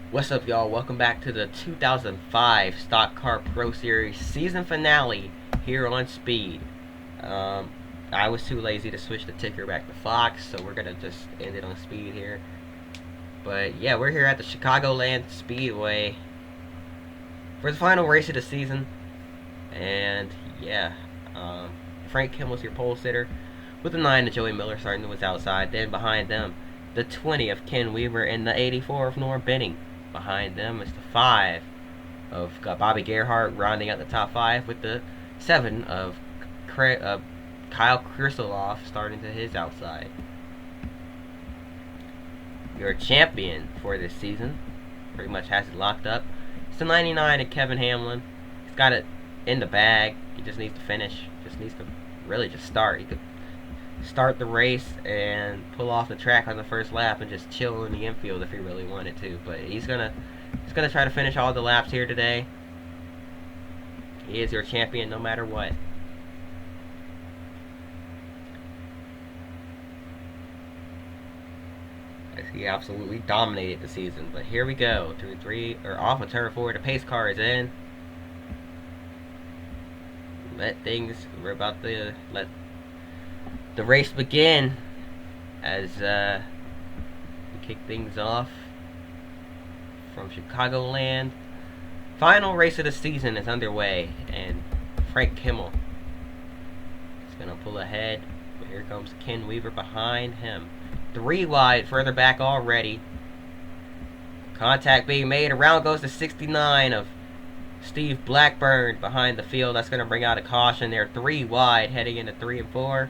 What's up, y'all? Welcome back to the 2005 Stock Car Pro Series season finale here on Speed. Um, I was too lazy to switch the ticker back to Fox, so we're gonna just end it on Speed here. But yeah, we're here at the Chicagoland Speedway for the final race of the season. And yeah, um, Frank Kimmel's your pole sitter with the 9 of Joey Miller starting to his outside. Then behind them, the 20 of Ken Weaver and the 84 of Norm Benning. Behind them is the 5 of Bobby Gerhardt rounding out the top 5 with the 7 of Kyle Krisiloff starting to his outside. Your champion for this season pretty much has it locked up. It's the 99 of Kevin Hamlin. He's got it in the bag. He just needs to finish. Just needs to really just start. He could start the race and pull off the track on the first lap and just chill in the infield if he really wanted to. But he's gonna try to finish all the laps here today. He is your champion no matter what. He absolutely dominated the season. But here we go. Through three or off of turn 4. The pace car is in. We're about to let the race begin as we kick things off from Chicagoland. Final race of the season is underway, and Frank Kimmel is going to pull ahead. But here comes Ken Weaver behind him. 3 wide, further back already. Contact being made. Around goes the 69 of Steve Blackburn behind the field. That's going to bring out a caution there. 3 wide heading into 3 and 4.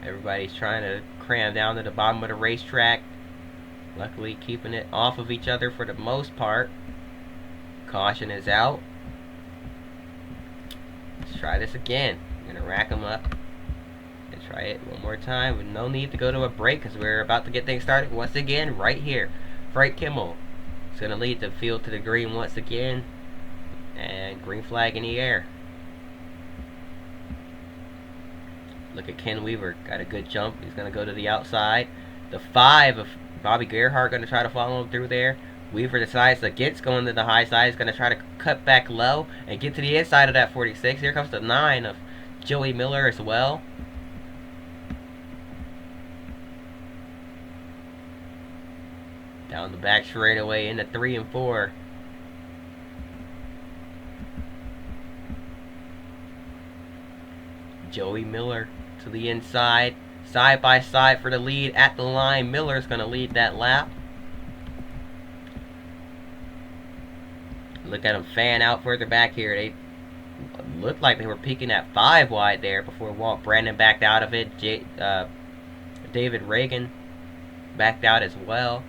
Everybody's trying to cram down to the bottom of the racetrack. Luckily keeping it off of each other for the most part. Caution is out. Let's try this again. I'm going to rack them up and try it one more time with no need to go to a break because we're about to get things started once again right here. Frank Kimmel is going to lead the field to the green once again. And green flag in the air. Look at Ken Weaver. Got a good jump. He's going to go to the outside. The 5 of Bobby Gerhardt going to try to follow him through there. Weaver decides against going to the high side. He's going to try to cut back low and get to the inside of that 46. Here comes the 9 of Joey Miller as well. Down the back straightaway into 3 and 4. Joey Miller to the inside. Side by side for the lead at the line. Miller's going to lead that lap. Look at them fan out further back here. They looked like they were peaking at 5 wide there before Walt Brandon backed out of it. David Reagan backed out as well.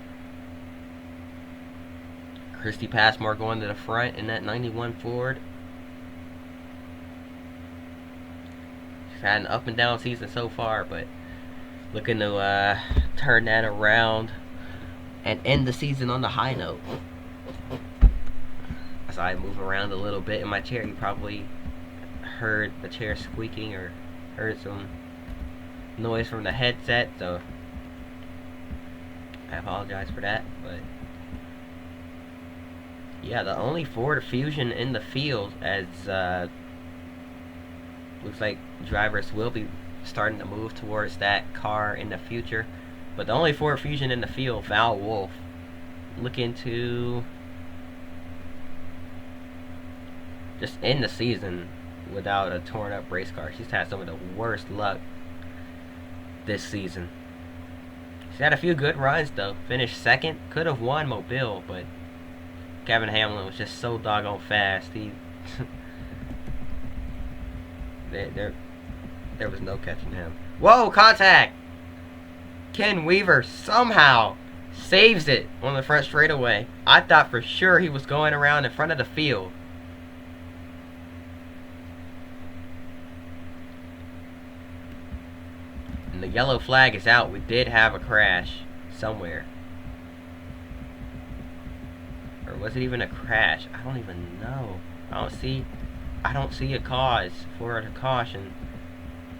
Christy Passmore going to the front in that 91 Ford. She's had an up and down season so far, but looking to turn that around and end the season on the high note. As I move around a little bit in my chair, you probably heard the chair squeaking or heard some noise from the headset, so I apologize for that. But yeah, the only Ford Fusion in the field, as looks like drivers will be starting to move towards that car in the future. But the only Ford Fusion in the field, Val Wolf, looking to just end the season without a torn up race car. She's had some of the worst luck this season. She's had a few good runs though. Finished second, could have won Mobile, but Kevin Hamlin was just so doggone fast. He there was no catching him. Whoa, contact! Ken Weaver somehow saves it on the front straightaway. I thought for sure he was going around in front of the field. And the yellow flag is out. We did have a crash somewhere. Or was it even a crash? I don't even know. I don't see a cause for a caution.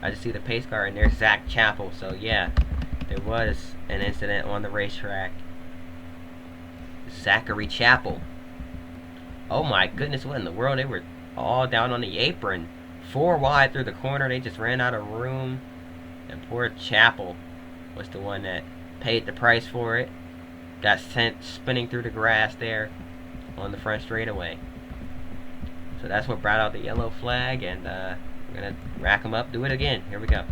I just see the pace car and there's Zach Chappell. So yeah, there was an incident on the racetrack. Zachary Chapel. Oh my goodness, what in the world? They were all down on the apron. 4 wide through the corner. They just ran out of room. And poor Chapel was the one that paid the price for it. Got sent spinning through the grass there on the front straightaway. So that's what brought out the yellow flag, and we're going to rack them up, do it again. Here we go.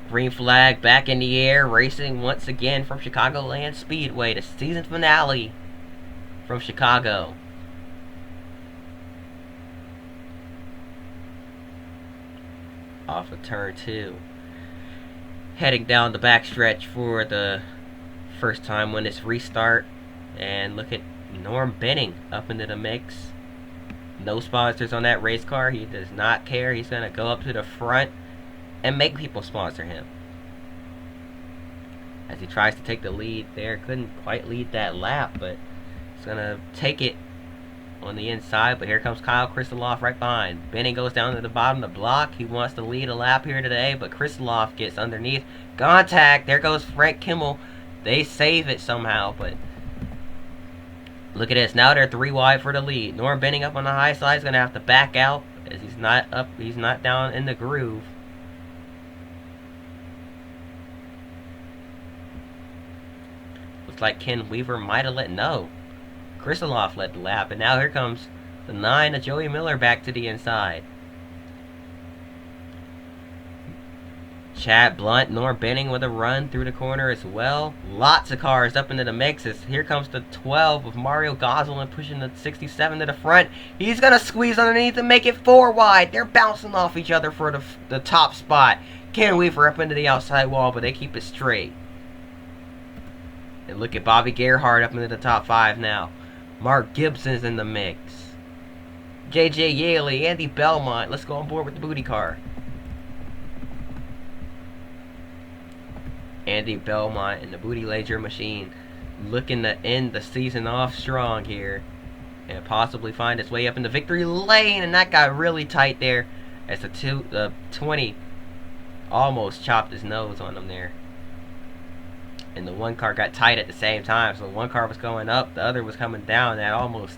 Green flag back in the air, racing once again from Chicagoland Speedway, the season finale from Chicago. Off of turn 2. Heading down the backstretch for the first time when it's restart. And look at Norm Benning up into the mix. No sponsors on that race car. He does not care. He's going to go up to the front and make people sponsor him. As he tries to take the lead there. Couldn't quite lead that lap, but he's going to take it on the inside. But here comes Kyle Kristoloff right behind. Benning goes down to the bottom of the block. He wants to lead a lap here today, but Kristoloff gets underneath. Contact. There goes Frank Kimmel. They save it somehow, but look at this. Now they're 3 wide for the lead. Norm Benning up on the high side is going to have to back out as he's not up. He's not down in the groove. Looks like Ken Weaver might have let no. Kristoloff led the lap, and now here comes the 9 of Joey Miller back to the inside. Chad Blunt, Norm Benning with a run through the corner as well. Lots of cars up into the mixes. Here comes the 12 of Mario Gosselin pushing the 67 to the front. He's going to squeeze underneath and make it 4 wide. They're bouncing off each other for the top spot. Ken Weaver up into the outside wall, but they keep it straight. And look at Bobby Gerhardt up into the top 5 now. Mark Gibson's in the mix. JJ Yaley, Andy Belmont. Let's go on board with the booty car. Andy Belmont and the Booty Laser Machine looking to end the season off strong here and possibly find its way up in the victory lane, and that got really tight there as the 20 almost chopped his nose on him there. And the one car got tight at the same time, so one car was going up, the other was coming down. That almost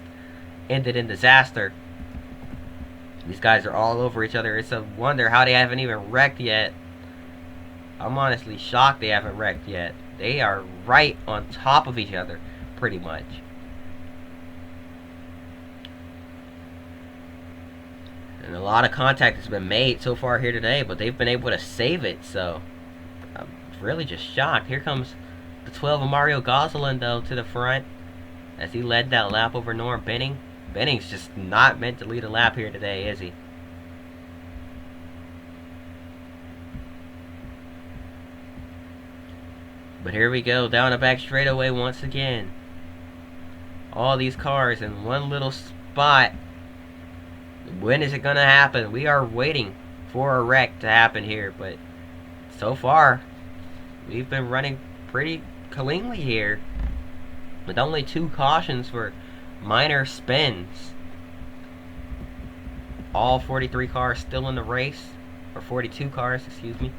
ended in disaster. These guys are all over each other. It's a wonder how they haven't even wrecked yet. I'm honestly shocked they haven't wrecked yet. They are right on top of each other, pretty much. And a lot of contact has been made so far here today, but they've been able to save it, so I'm really just shocked. Here comes the 12 of Mario Gosselin, though, to the front as he led that lap over Norm Benning. Benning's just not meant to lead a lap here today, is he? But here we go, down the back straightaway once again. All these cars in one little spot. When is it going to happen? We are waiting for a wreck to happen here, but so far, we've been running pretty cleanly here, with only 2 cautions for minor spins. All 43 cars still in the race, or 42 cars, excuse me.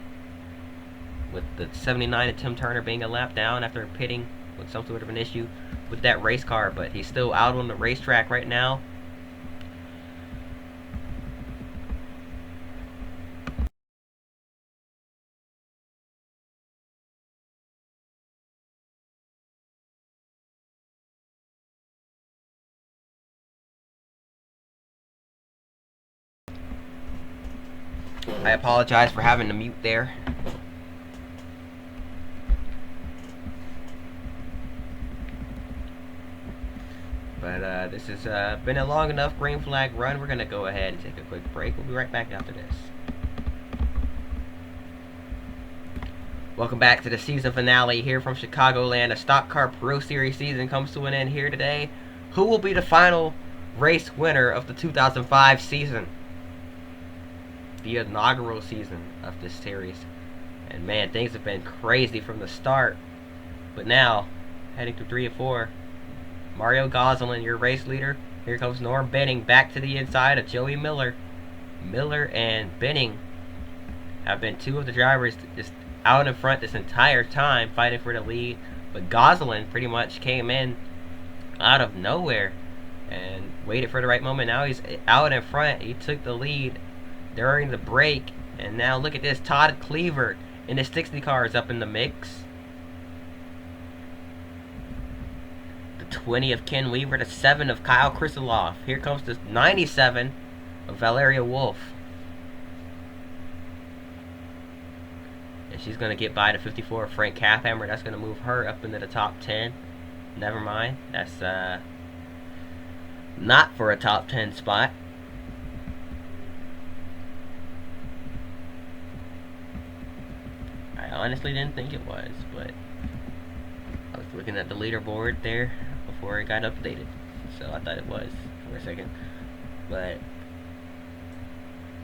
With the 79 of Tim Turner being a lap down after pitting with some sort of an issue with that race car, but he's still out on the racetrack right now. I apologize for having to mute there. But this has been a long enough green flag run. We're going to go ahead and take a quick break. We'll be right back after this. Welcome back to the season finale here from Chicagoland. The Stock Car Pro Series season comes to an end here today. Who will be the final race winner of the 2005 season? The inaugural season of this series. And man, things have been crazy from the start. But now, heading to 3 and 4, Mario Gosselin, your race leader. Here comes Norm Benning back to the inside of Joey Miller. Miller and Benning have been two of the drivers just out in front this entire time fighting for the lead. But Gosselin pretty much came in out of nowhere and waited for the right moment. Now he's out in front. He took the lead during the break. And now look at this. Todd Cleaver in the 60 car is up in the mix. The 20 of Ken Weaver. The 7 of Kyle Krisiloff. Here comes the 97 of Valeria Wolf. And she's going to get by the 54 of Frank Kathhammer. That's going to move her up into the top 10. Never mind. That's not for a top 10 spot. I honestly didn't think it was, but I was looking at the leaderboard there before it got updated, so I thought it was for a second. But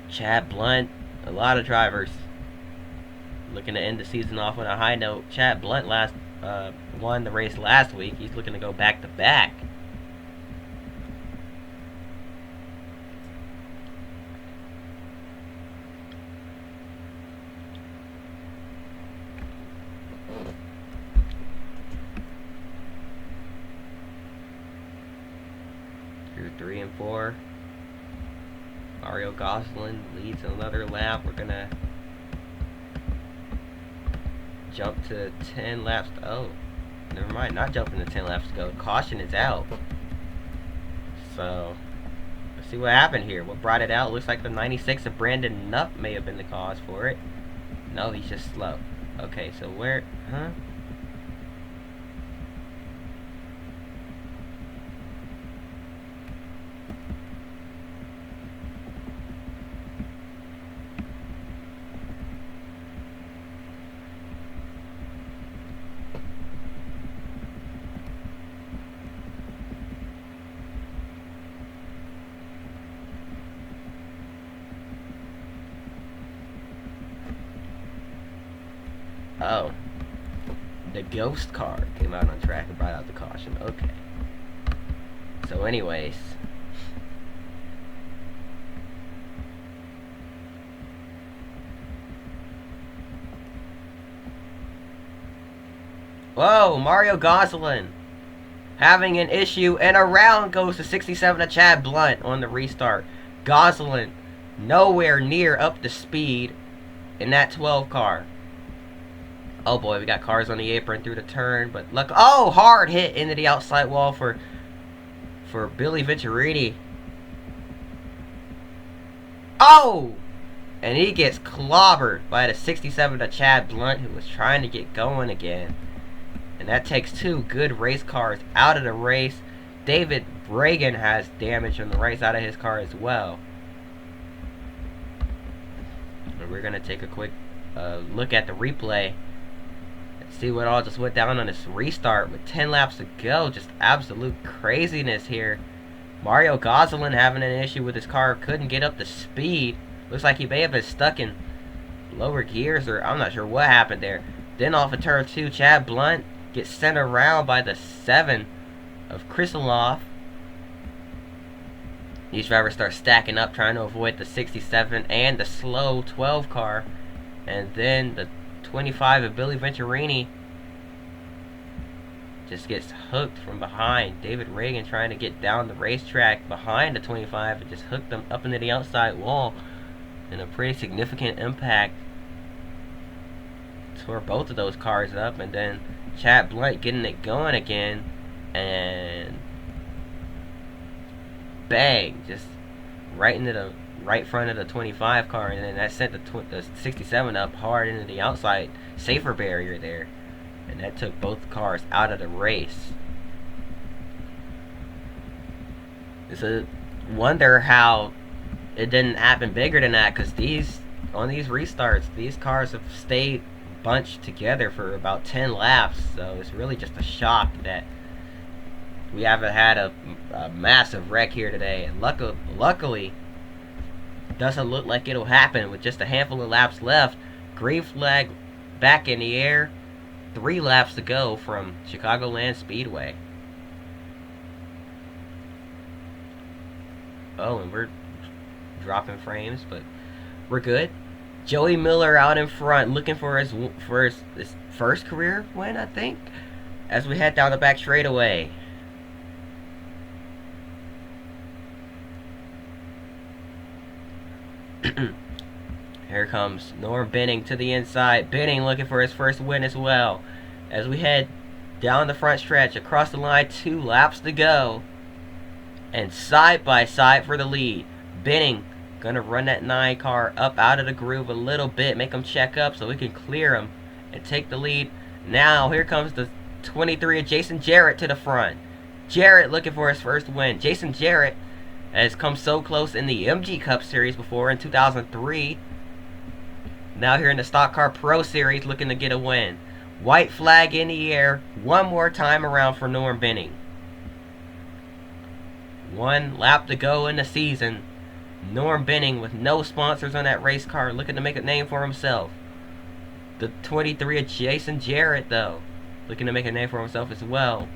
Chad Blunt, a lot of drivers looking to end the season off on a high note. Chad Blunt won the race last week. He's looking to go back to back. Through 3 and 4. Mario Gosselin leads another lap. We're gonna jump to 10 laps. Oh, never mind. Not jumping to 10 laps to go. Caution is out. So let's see what happened here. What brought it out? Looks like the 96 of Brandon Nupp may have been the cause for it. No, he's just slow. Okay, so where? Huh? Oh, the ghost car came out on track and brought out the caution. Okay. So anyways, whoa, Mario Gosselin having an issue, and around goes the 67 of Chad Blunt on the restart. Gosselin nowhere near up to speed in that 12 car. Oh boy, we got cars on the apron through the turn, but look, oh, hard hit into the outside wall for Billy Venturini. Oh! And he gets clobbered by the 67 of Chad Blunt, who was trying to get going again. And that takes two good race cars out of the race. David Reagan has damage on the right side of his car as well. And we're going to take a quick look at the replay. See what all just went down on this restart with 10 laps to go. Just absolute craziness here. Mario Gosselin having an issue with his car. Couldn't get up to speed. Looks like he may have been stuck in lower gears, or I'm not sure what happened there. Then off of turn 2, Chad Blunt gets sent around by the 7 of Krisiloff. These drivers start stacking up, trying to avoid the 67 and the slow 12 car. And then the 25 of Billy Venturini just gets hooked from behind. David Reagan trying to get down the racetrack behind the 25 and just hooked them up into the outside wall. And a pretty significant impact. Tore both of those cars up. And then Chad Blunt getting it going again. And bang, just right into the right front of the 25 car, and then that sent the 67 up hard into the outside safer barrier there, and that took both cars out of the race. It's a wonder how it didn't happen bigger than that, because on these restarts, these cars have stayed bunched together for about 10 laps, so it's really just a shock that we haven't had a massive wreck here today. And luckily doesn't look like it'll happen with just a handful of laps left. Green flag back in the air. 3 laps to go from Chicagoland Speedway. Oh, and we're dropping frames, but we're good. Joey Miller out in front, looking for his first career win, I think, as we head down the back straightaway. Here comes Norm Benning to the inside. Benning looking for his first win as well. As we head down the front stretch, across the line, 2 laps to go. And side by side for the lead. Benning gonna run that 9 car up out of the groove a little bit, make him check up so we can clear him and take the lead. Now here comes the 23 of Jason Jarrett to the front. Jarrett looking for his first win. Jason Jarrett has come so close in the MG Cup Series before in 2003. Now here in the Stock Car Pro Series looking to get a win. White flag in the air one more time around for Norm Benning. 1 lap to go in the season. Norm Benning with no sponsors on that race car looking to make a name for himself. The 23 of Jason Jarrett though looking to make a name for himself as well.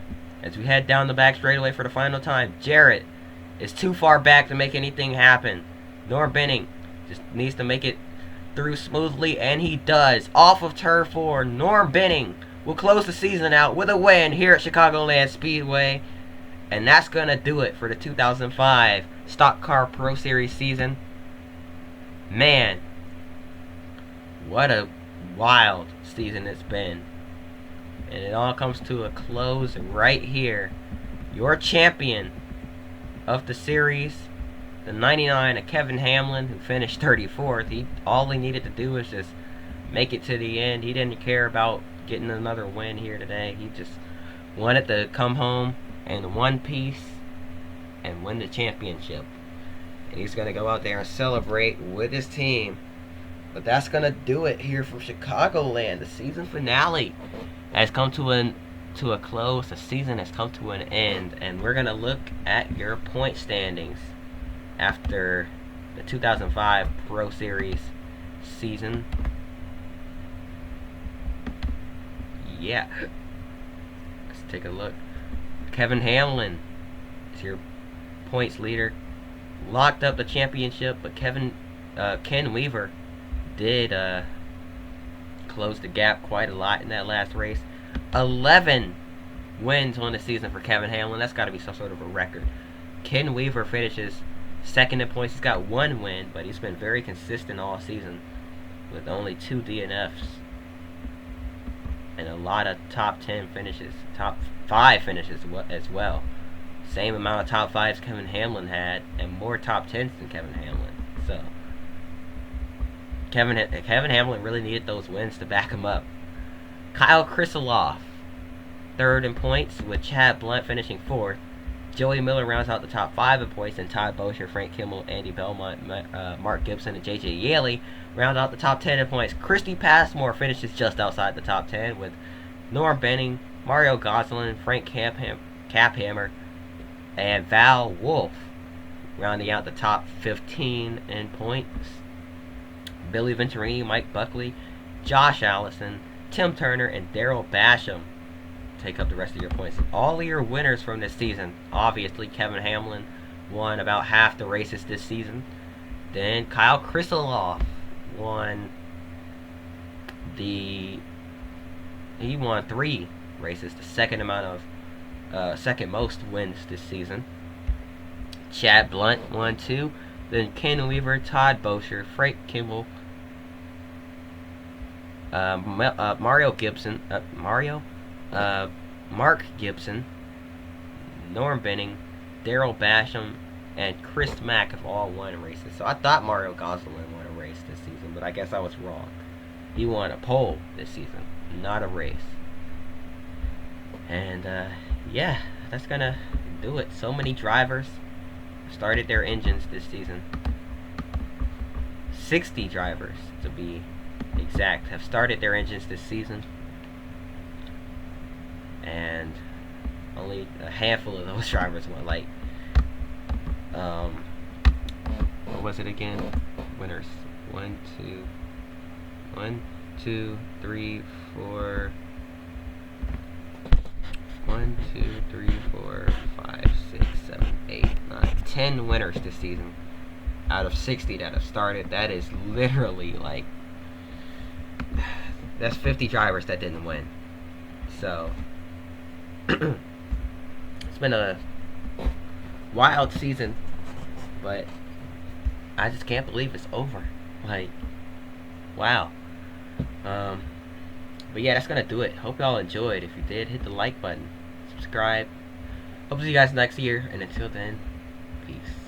As we head down the back straightaway for the final time, Jarrett is too far back to make anything happen. Norm Benning just needs to make it through smoothly, and he does. Off of turn 4, Norm Benning will close the season out with a win here at Chicagoland Speedway. And that's going to do it for the 2005 Stock Car Pro Series season. Man, what a wild season it's been. And it all comes to a close right here. Your champion of the series, the 99 of Kevin Hamlin, who finished 34th. All he needed to do was just make it to the end. He didn't care about getting another win here today. He just wanted to come home in one piece and win the championship. And he's going to go out there and celebrate with his team. But that's going to do it here from Chicagoland. The season finale has come to a close. The season has come to an end. And we're going to look at your point standings after the 2005 Pro Series season. Yeah. Let's take a look. Kevin Hamlin is your points leader. Locked up the championship, but Ken Weaver did close the gap quite a lot in that last race. 11 wins on the season for Kevin Hamlin. That's got to be some sort of a record. Ken Weaver finishes second in points. He's got 1 win, but he's been very consistent all season with only 2 DNFs and a lot of top 10 finishes, top 5 finishes as well. Same amount of top 5s Kevin Hamlin had, and more top 10s than Kevin Hamlin. So Kevin Hamlin really needed those wins to back him up. Kyle Krisiloff, 3rd in points, with Chad Blunt finishing 4th. Joey Miller rounds out the top 5 in points, and Todd Bosher, Frank Kimmel, Andy Belmont, Mark Gibson, and J.J. Yaley round out the top 10 in points. Christy Passmore finishes just outside the top 10, with Norm Benning, Mario Goslin, Frank Caphammer, and Val Wolf rounding out the top 15 in points. Billy Venturini, Mike Buckley, Josh Allison, Tim Turner, and Daryl Basham take up the rest of your points. All of your winners from this season. Obviously, Kevin Hamlin won about half the races this season. Then Kyle Krisiloff won he won 3 races, the second most wins this season. Chad Blunt won 2. Then Ken Weaver, Todd Bosher, Frank Kimball, Mark Gibson, Norm Benning, Daryl Basham, and Chris Mack have all won races. So I thought Mario Goslin won a race this season, but I guess I was wrong. He won a pole this season, not a race. And yeah, that's gonna do it. So many drivers started their engines this season. 60 drivers, to be exact, have started their engines this season. And only a handful of those drivers won. Like, what was it again? Winners. 1, 2, 3, 4. 1, 2, 3, 4, 5, 6, 7, 8, 9, 10 winners this season out of 60 that have started. That is literally like That's 50 drivers that didn't win. So it's been a wild season, but I just can't believe it's over. Like, wow. Um, but yeah, that's gonna do it. Hope y'all enjoyed. If you did, hit the like button, subscribe. Hope to see you guys next year, and until then, peace.